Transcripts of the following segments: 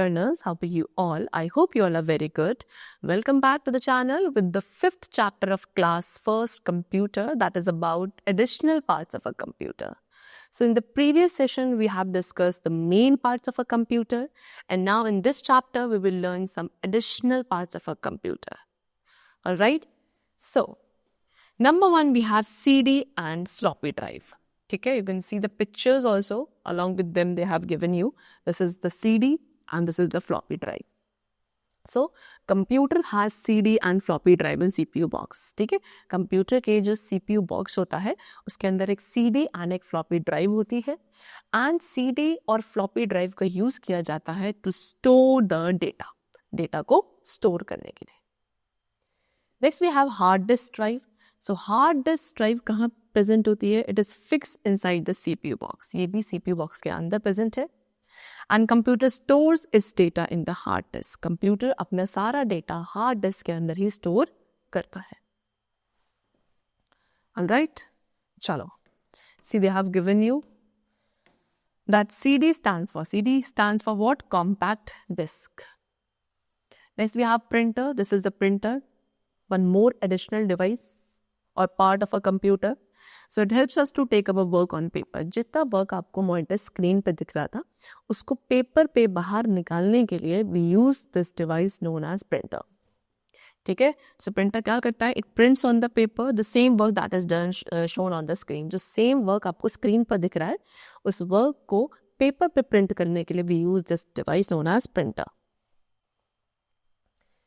learners, how are you all? I hope you all are very good. Welcome back to the channel with the 5th chapter of class 1st computer, that is about additional parts of a computer. So in the previous session, we have discussed the main parts of a computer, and now in this chapter, we will learn some additional parts of a computer. All right? So, number 1, we have CD and floppy drive. Okay, you can see the pictures also. Along with them, they have given you. This is the CD and this is the floppy drive. So, computer has CD and floppy drive in CPU box. ठीक है, computer के जो CPU box होता है उसके अंदर एक CD and एक floppy drive होती है, and CD और floppy drive का यूज किया जाता है to store the data, data को स्टोर करने के लिए. Next we have hard disk drive. So hard disk drive कहाँ प्रेजेंट होती है? It is fixed inside the CPU box. ये भी CPU box के अंदर प्रेजेंट है. And computer stores its data in the hard disk. Computer अपना सारा डेटा हार्ड डिस्क के अंदर ही स्टोर करता है. Alright? चलो. See, they have given you that CD stands for. CD stands for what? Compact disk. Next we have printer. This is the printer. One more additional device or part of a computer. So it helps us to take our work on paper. जितना work आपको monitor screen पे दिख रहा था उसको paper पे बाहर निकालने के लिए we use this device known as printer. ठीक है, सो प्रिंटर क्या करता है? It prints on the paper the same work that is done shown on the screen. जो सेम वर्क आपको स्क्रीन पर दिख रहा है उस वर्क को पेपर पे प्रिंट करने के लिए we use this device known as printer.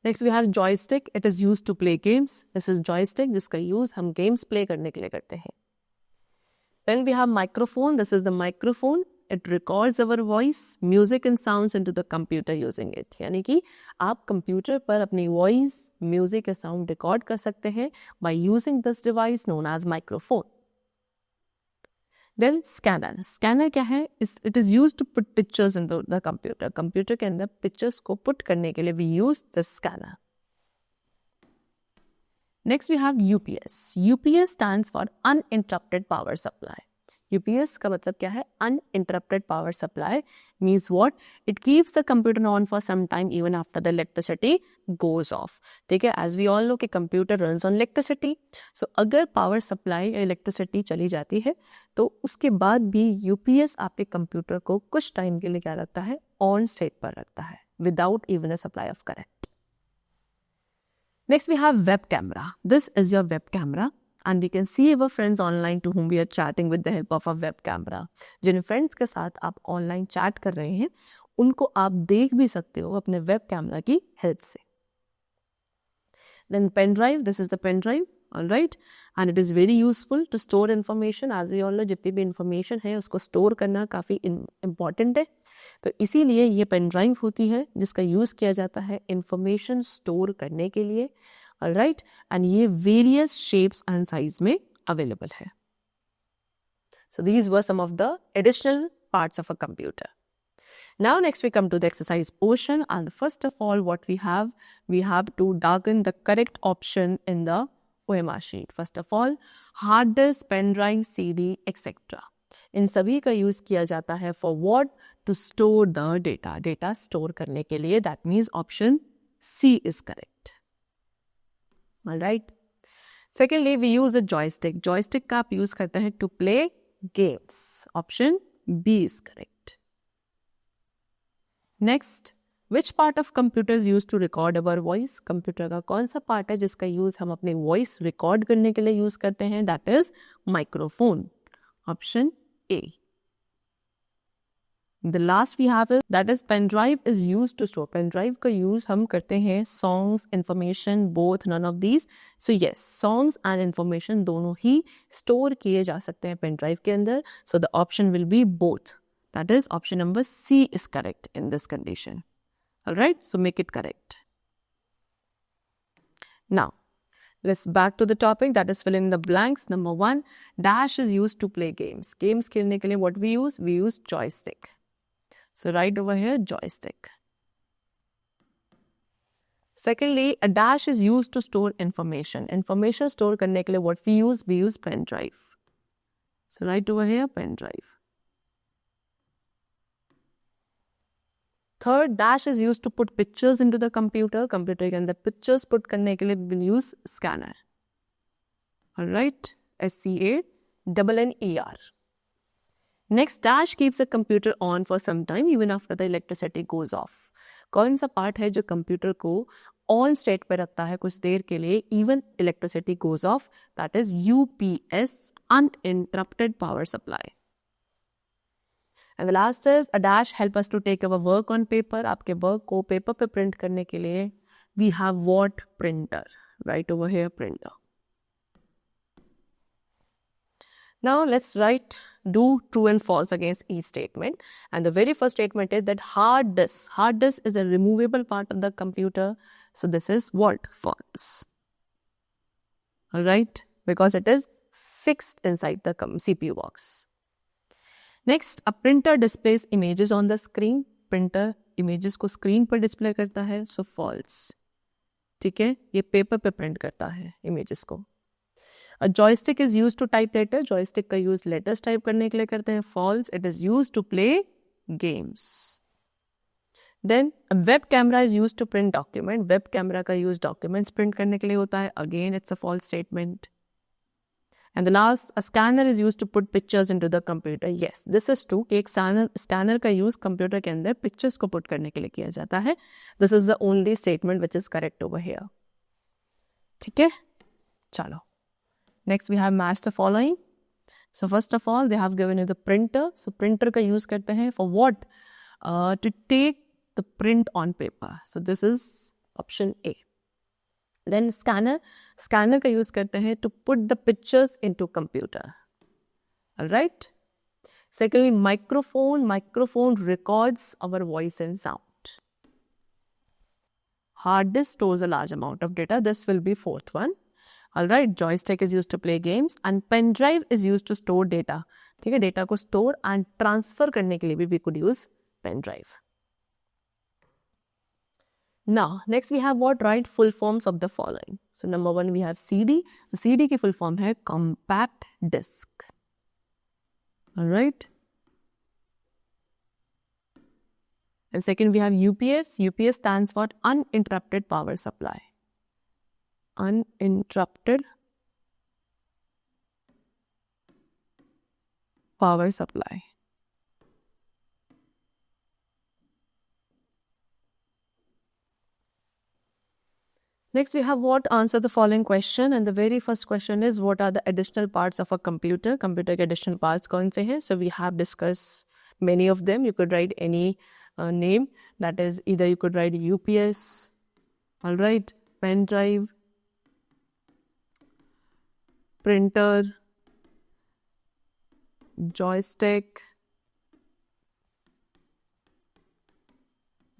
Next we have joystick. It is used to play games. This is joystick जिसका use हम games play करने के लिए करते हैं. Then we have microphone. This is the microphone. It records our voice, music and sounds into the computer using it. यानी कि आप कंप्यूटर पर अपनी voice, music या sound record कर सकते हैं by using this device known as microphone. Then scanner. Scanner क्या है? It is used to put pictures into the computer. Computer के अंदर pictures को put करने के लिए we use this scanner. Next we have UPS. UPS stands for uninterrupted power supply. UPS का मतलब क्या है? Uninterrupted power supply means what? It keeps the computer on for some time even after the electricity goes off. ठीक है, as we all know कि computer runs on electricity. So अगर power supply या electricity चली जाती है तो उसके बाद भी UPS आपके कंप्यूटर को कुछ टाइम के लिए क्या रखता है? ऑन स्टेट पर रखता है without even a supply of current. Next we have web camera. This is your web camera. And we can see our friends online to whom we are chatting with the help of a web camera. Jin friends के साथ आप online chat कर रहे हैं उनको आप देख भी सकते हो अपने web camera की help से. Then pen drive. This is the pen drive. Alright, and it is very useful to store information. As we all know, जितनी भी information है उसको store करना काफ़ी important है. तो इसीलिए ये pen drive होती है जिसका use किया जाता है information store करने के लिए. Alright, and ये various shapes and size में available है. So these were some of the additional parts of a computer. Now next we come to the exercise portion, and first of all what we have to darken the correct option in the OMR sheet. First of all, hard disk, pen drive, CD, etc. इन सभी का use किया जाता है for what? To store the data. Data store करने के लिए. That means option C is correct. Alright. Secondly, we use a joystick. Joystick का आप यूज करते हैं to play games. Option B is correct. Next, which part of computer is used to record our voice? Computer का कौन सा part है जिसका use हम अपने वॉइस रिकॉर्ड करने के लिए यूज करते हैं? That is microphone. Option A. The last we have is that is pen drive is used to store. Pen drive का use हम करते हैं songs, information, both, none of these. So yes, songs and information दोनों ही store किए जा सकते हैं pen drive के अंदर. So the option will be both. That is option number C is correct in this condition. Alright, so make it correct. Now, let's back to the topic, that is fill in the blanks. Number 1, dash is used to play games. Games खेलने के लिए what we use? We use joystick. So write over here joystick. Secondly, a dash is used to store information. Information store करने के लिए what we use? We use pen drive. So write over here pen drive. Third, dash is used to put pictures into the computer. Computer के अंदर pictures put करने के लिए we will use scanner. Alright, SCANNER. Next, dash keeps the computer on for some time even after the electricity goes off. कौन सा part है जो computer को ऑन स्टेट पे रखता है कुछ देर के लिए even electricity goes off? That is UPS, uninterrupted power supply. And the last is a dash help us to take our work on paper. आपके वर्क को पेपर पे प्रिंट करने के लिए we have what? Printer. Right over here, printer. Now let's do true and false against each statement. And the very first statement is that hard disk. Hard disk is a removable part of the computer. So this is what? False. Alright? Because it is fixed inside the CPU box. Next, a printer displays images on the screen. Printer images को screen पर display करता है. So false. ठीक है? ये paper पे print करता है images को. A joystick is used to type letter. Joystick का use letters type करने के लिए करते हैं. False. It is used to play games. Then a web camera is used to print document. Web camera का use documents print करने के लिए होता है. Again, it's a false statement. And the last, a scanner is used to put pictures into the computer. Yes, this is true कि एक scanner का use computer के अंदर pictures को put करने के लिए किया जाता है. This is the only statement which is correct over here. ठीक है? चलो. Next we have match the following. So first of all, they have given you the printer. So printer का use करते हैं for what? To take the print on paper. So this is option A. Then scanner का use करते हैं to put the pictures into computer. Alright? Secondly, microphone records our voice and sound. Hard disk stores a large amount of data. This will be fourth one. Alright, joystick is used to play games and pen drive is used to store data. ठीक है, data को store and transfer करने के लिए भी we could use pen drive. Now, next we have what? Write full forms of the following. So number one we have CD. So CD की full form है compact disc. Alright. And second we have UPS. UPS stands for uninterrupted power supply. Uninterrupted power supply. Next, we have what? Answer the following question. And the very first question is, what are the additional parts of a computer? Computer के additional parts कौन से हैं? So we have discussed many of them. You could write any name. That is, either you could write UPS, all right, pen drive, printer, joystick,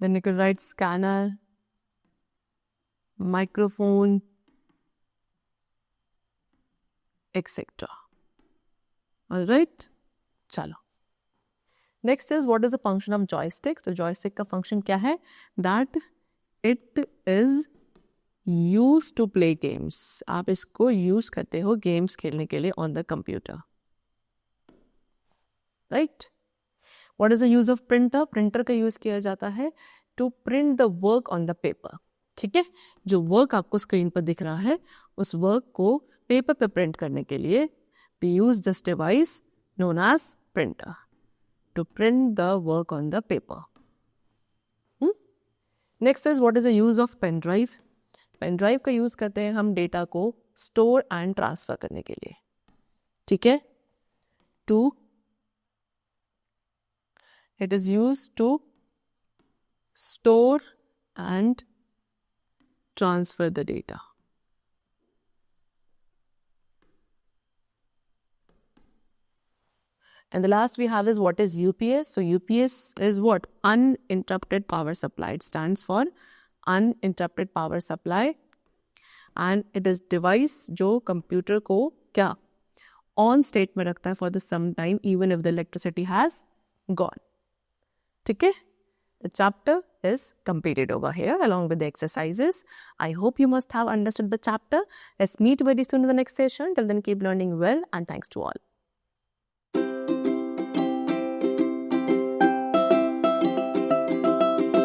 then you could write scanner, microphone, etc. Alright, chalo. Next is, what is the function of joystick? So joystick का function क्या है? That it is used to play games. आप इसको use करते हो games खेलने के लिए on the computer. Right? What is the use of printer? Printer का use किया जाता है to print the work on the paper. ठीक है, जो वर्क आपको स्क्रीन पर दिख रहा है उस वर्क को पेपर पे प्रिंट करने के लिए we use this device known as printer to print the work on the paper. Next is, what is the use of pen drive? Pen drive का यूज करते हैं हम डेटा को स्टोर एंड ट्रांसफर करने के लिए. ठीक है, it is used to store and transfer the data. And the last we have is, what is UPS? So UPS is what? Uninterrupted power supply. It stands for uninterrupted power supply, and it is device जो computer को क्या on state में रखता है for the some time even if the electricity has gone. ठीक है, the chapter is completed over here along with the exercises. I hope you must have understood the chapter. Let's meet very soon in the next session. Till then, keep learning well, and thanks to all.